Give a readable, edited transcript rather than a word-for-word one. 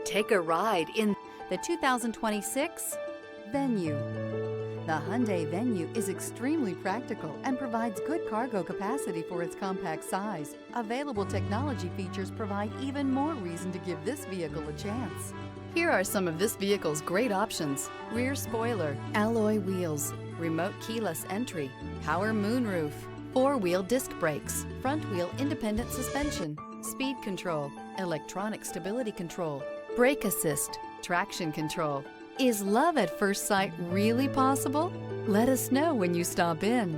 Take a ride in the 2026 Venue. The Hyundai Venue is extremely practical and provides good cargo capacity for its compact size. Available technology features provide even more reason to give this vehicle a chance. Here are some of this vehicle's great options: rear spoiler, alloy wheels, remote keyless entry, power moonroof, four-wheel disc brakes, front wheel independent suspension, speed control, electronic stability control, brake assist, traction control. Is love at first sight really possible? Let us know when you stop in.